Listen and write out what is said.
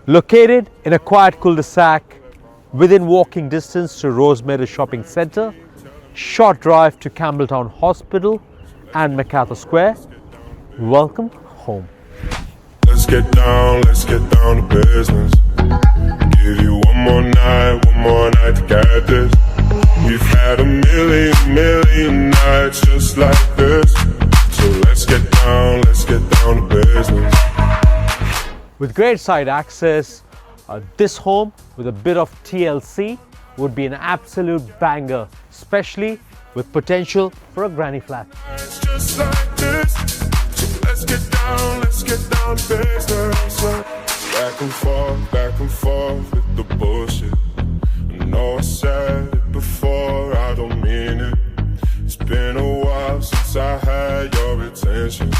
Located in a quiet cul-de-sac within walking distance to Rosemeadow Shopping Centre, short drive to Campbelltown Hospital and MacArthur Square, welcome home. Let's get down to business. Give you one more night to get this. We've had a million nights just like this. So let's get down to business. With great side access, this home with a bit of TLC would be an absolute banger, especially with potential for a granny flat. It's just like this. So let's get down to business. Back and forth with the bullshit. I know I said it before, I don't mean it. It's been a while since I had your attention.